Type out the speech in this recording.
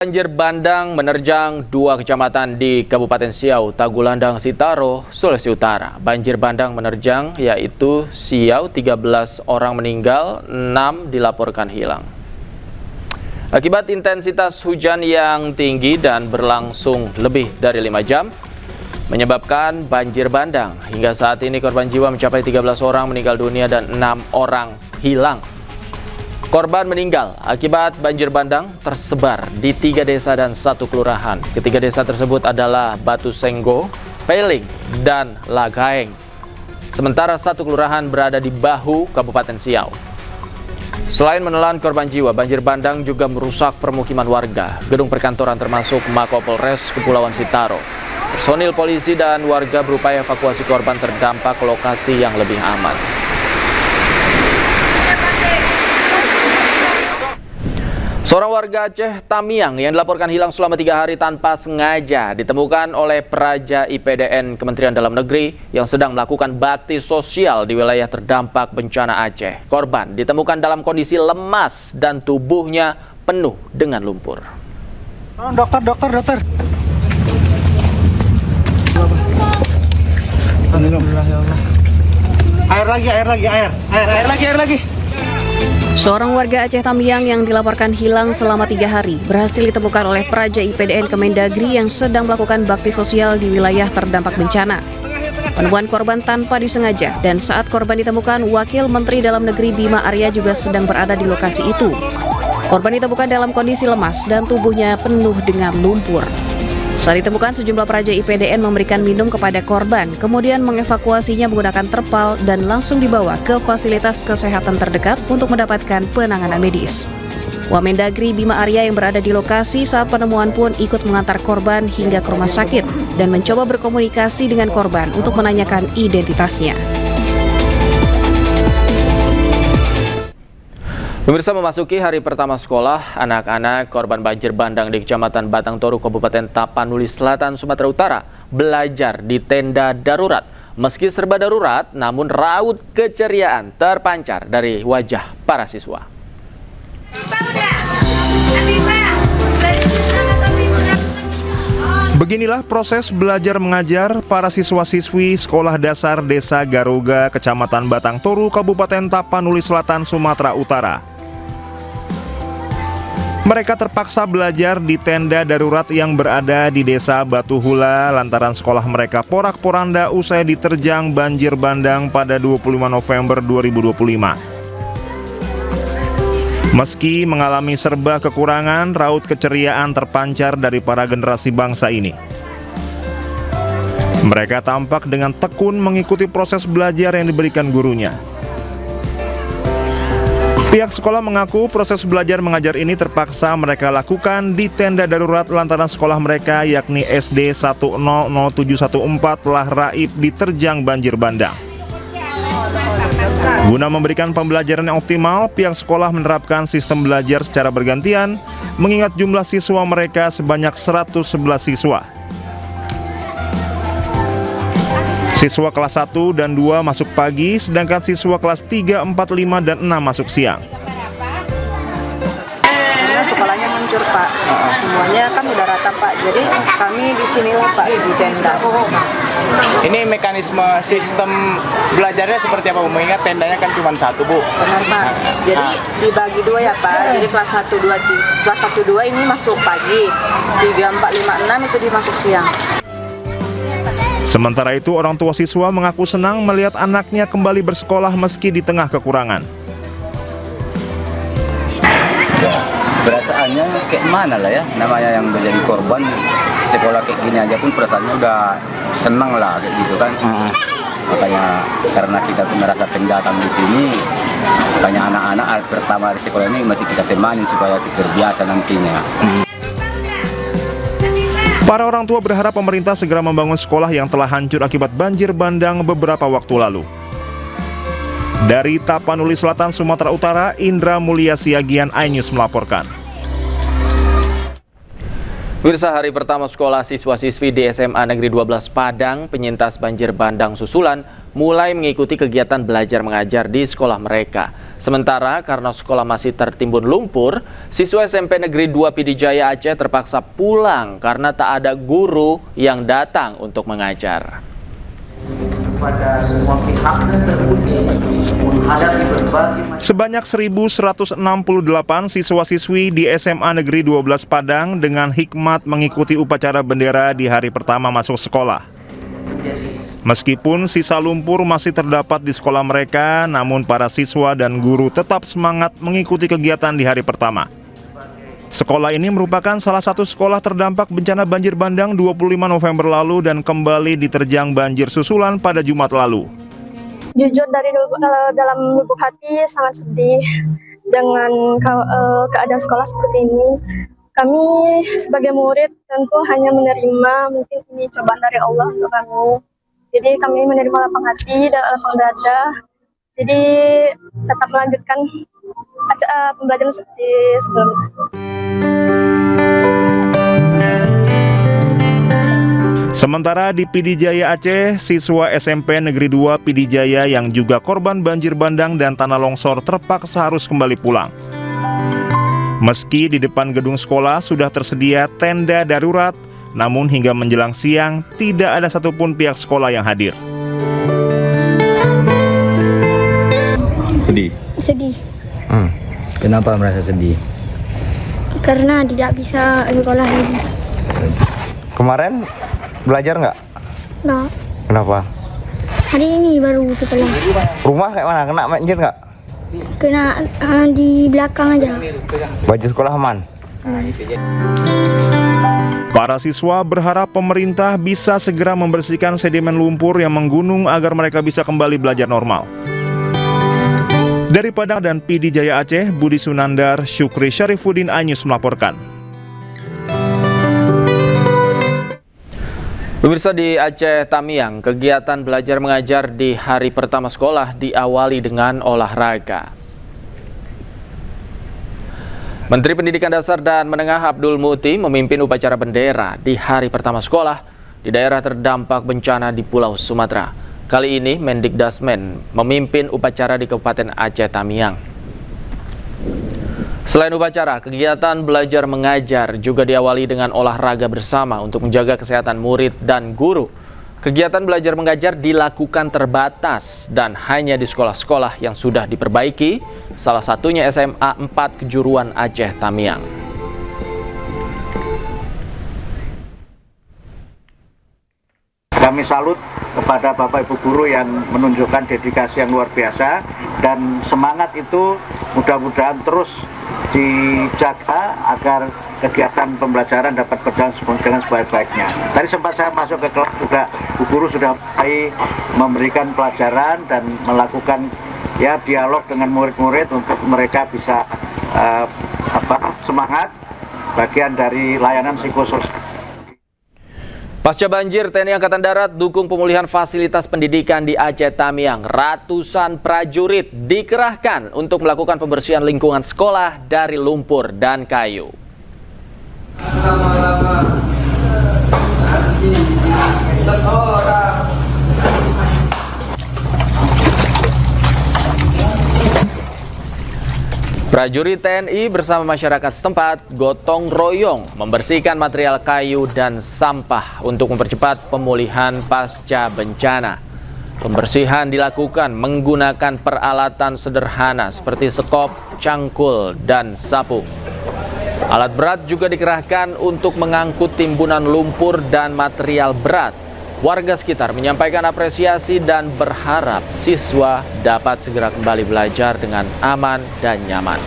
Banjir bandang menerjang dua kecamatan di Kabupaten Siau, Tagulandang, Sitaro, Sulawesi Utara. Banjir bandang menerjang yaitu Siau, 13 orang meninggal, 6 dilaporkan hilang. Akibat intensitas hujan yang tinggi dan berlangsung lebih dari 5 jam, menyebabkan banjir bandang. Hingga saat ini korban jiwa mencapai 13 orang meninggal dunia dan 6 orang hilang. Korban meninggal akibat banjir bandang tersebar di 3 desa dan 1 kelurahan. Ketiga desa tersebut adalah Batu Senggo, Peling, dan Lagaeng. Sementara 1 kelurahan berada di Bahu, Kabupaten Siau. Selain menelan korban jiwa, banjir bandang juga merusak permukiman warga, gedung perkantoran termasuk Mako Polres Kepulauan Sitaro. Personil polisi dan warga berupaya evakuasi korban terdampak ke lokasi yang lebih aman. Seorang warga Aceh Tamiang yang dilaporkan hilang selama 3 hari tanpa sengaja ditemukan oleh Praja IPDN Kementerian Dalam Negeri yang sedang melakukan bakti sosial di wilayah terdampak bencana Aceh. Korban ditemukan dalam kondisi lemas dan tubuhnya penuh dengan lumpur. Dokter. Air lagi. Seorang warga Aceh Tamiang yang dilaporkan hilang selama 3 hari berhasil ditemukan oleh Praja IPDN Kemendagri yang sedang melakukan bakti sosial di wilayah terdampak bencana. Penemuan korban tanpa disengaja dan saat korban ditemukan, Wakil Menteri Dalam Negeri Bima Arya juga sedang berada di lokasi itu. Korban ditemukan dalam kondisi lemas dan tubuhnya penuh dengan lumpur. Saat ditemukan, sejumlah praja IPDN memberikan minum kepada korban, kemudian mengevakuasinya menggunakan terpal dan langsung dibawa ke fasilitas kesehatan terdekat untuk mendapatkan penanganan medis. Wamendagri Bima Arya yang berada di lokasi saat penemuan pun ikut mengantar korban hingga ke rumah sakit dan mencoba berkomunikasi dengan korban untuk menanyakan identitasnya. Pemirsa, memasuki hari pertama sekolah, anak-anak korban banjir bandang di Kecamatan Batang Toru, Kabupaten Tapanuli Selatan, Sumatera Utara belajar di tenda darurat. Meski serba darurat, namun raut keceriaan terpancar dari wajah para siswa. Beginilah proses belajar mengajar para siswa-siswi Sekolah Dasar Desa Garuga, Kecamatan Batang Toru, Kabupaten Tapanuli Selatan, Sumatera Utara. Mereka terpaksa belajar di tenda darurat yang berada di Desa Batu Hula lantaran sekolah mereka porak-poranda usai diterjang banjir bandang pada 25 November 2025. Meski mengalami serba kekurangan, raut keceriaan terpancar dari para generasi bangsa ini. Mereka tampak dengan tekun mengikuti proses belajar yang diberikan gurunya. Pihak sekolah mengaku proses belajar mengajar ini terpaksa mereka lakukan di tenda darurat lantaran sekolah mereka yakni SD 100714 telah raib diterjang banjir bandang. Guna memberikan pembelajaran yang optimal, pihak sekolah menerapkan sistem belajar secara bergantian mengingat jumlah siswa mereka sebanyak 111 siswa. Siswa kelas 1 dan 2 masuk pagi, sedangkan siswa kelas 3, 4, 5, dan 6 masuk siang. Sekolahnya hancur, Pak. Semuanya kan udah rata, Pak. Jadi kami di sinilah, Pak, di tenda. Ini mekanisme sistem belajarnya seperti apa, Bu? Mengingat tendanya kan cuma 1, Bu. Benar, Pak. Jadi dibagi 2 ya, Pak. Jadi kelas 1, 2 ini masuk pagi. 3, 4, 5, 6 itu dimasuk siang. Sementara itu, orang tua siswa mengaku senang melihat anaknya kembali bersekolah meski di tengah kekurangan. Perasaannya kayak mana lah ya, namanya yang menjadi korban sekolah kayak gini aja pun perasaannya udah senang lah kayak gitu kan. Makanya karena kita merasa pendatang di sini, makanya anak-anak pertama di sekolah ini masih kita temani supaya terbiasa nantinya. Para orang tua berharap pemerintah segera membangun sekolah yang telah hancur akibat banjir bandang beberapa waktu lalu. Dari Tapanuli Selatan, Sumatera Utara, Indra Mulia Siagian, iNews melaporkan. Pemirsa, hari pertama sekolah siswa-siswi di SMA Negeri 12 Padang penyintas banjir bandang susulan mulai mengikuti kegiatan belajar mengajar di sekolah mereka. Sementara karena sekolah masih tertimbun lumpur, siswa SMP Negeri 2 Pidijaya Aceh terpaksa pulang karena tak ada guru yang datang untuk mengajar. Sebanyak 1.168 siswa-siswi di SMA Negeri 12 Padang dengan hikmat mengikuti upacara bendera di hari pertama masuk sekolah. Meskipun sisa lumpur masih terdapat di sekolah mereka, namun para siswa dan guru tetap semangat mengikuti kegiatan di hari pertama. Sekolah ini merupakan salah satu sekolah terdampak bencana banjir bandang 25 November lalu dan kembali diterjang banjir susulan pada Jumat lalu. Jujur dalam lubuk hati sangat sedih dengan keadaan sekolah seperti ini. Kami sebagai murid tentu hanya menerima, mungkin ini cobaan dari Allah untuk kami. Jadi kami menerima lapang hati dan lapang dada. Jadi tetap melanjutkan pembelajaran seperti sebelumnya. Sementara di Pidijaya Aceh, siswa SMP Negeri 2 Pidijaya yang juga korban banjir bandang dan tanah longsor terpaksa harus kembali pulang. Meski di depan gedung sekolah sudah tersedia tenda darurat, namun hingga menjelang siang tidak ada satupun pihak sekolah yang hadir. Sedih? Sedih. Kenapa merasa sedih? Karena tidak bisa sekolah lagi. Kemarin belajar nggak? Nah, Kenapa? hari ini baru sekolah. Rumah kayak mana? Kena banjir nggak? Kena di belakang aja. Baju sekolah aman? Para siswa berharap pemerintah bisa segera membersihkan sedimen lumpur yang menggunung agar mereka bisa kembali belajar normal. Dari Padang dan Pidijaya Aceh, Budi Sunandar, Syukri Syarifuddin, iNews melaporkan. Pemirsa, di Aceh Tamiang, kegiatan belajar mengajar di hari pertama sekolah diawali dengan olahraga. Menteri Pendidikan Dasar dan Menengah Abdul Muti memimpin upacara bendera di hari pertama sekolah di daerah terdampak bencana di Pulau Sumatera. Kali ini Mendikdasmen memimpin upacara di Kabupaten Aceh Tamiang. Selain upacara, kegiatan belajar mengajar juga diawali dengan olahraga bersama untuk menjaga kesehatan murid dan guru. Kegiatan belajar mengajar dilakukan terbatas dan hanya di sekolah-sekolah yang sudah diperbaiki, salah satunya SMA 4 Kejuruan Aceh Tamiang. Kami salut kepada Bapak Ibu Guru yang menunjukkan dedikasi yang luar biasa, dan semangat itu mudah-mudahan terus dijaga agar kegiatan pembelajaran dapat berjalan dengan sebaik-baiknya. Tadi sempat saya masuk ke kelas juga, Bu Guru sudah mulai memberikan pelajaran dan melakukan dialog dengan murid-murid untuk mereka bisa semangat, bagian dari layanan psikososial. Pasca banjir, TNI Angkatan Darat dukung pemulihan fasilitas pendidikan di Aceh Tamiang. Ratusan prajurit dikerahkan untuk melakukan pembersihan lingkungan sekolah dari lumpur dan kayu. Prajurit TNI bersama masyarakat setempat gotong royong membersihkan material kayu dan sampah untuk mempercepat pemulihan pasca bencana. Pembersihan dilakukan menggunakan peralatan sederhana seperti sekop, cangkul, dan sapu. Alat berat juga dikerahkan untuk mengangkut timbunan lumpur dan material berat. Warga sekitar menyampaikan apresiasi dan berharap siswa dapat segera kembali belajar dengan aman dan nyaman.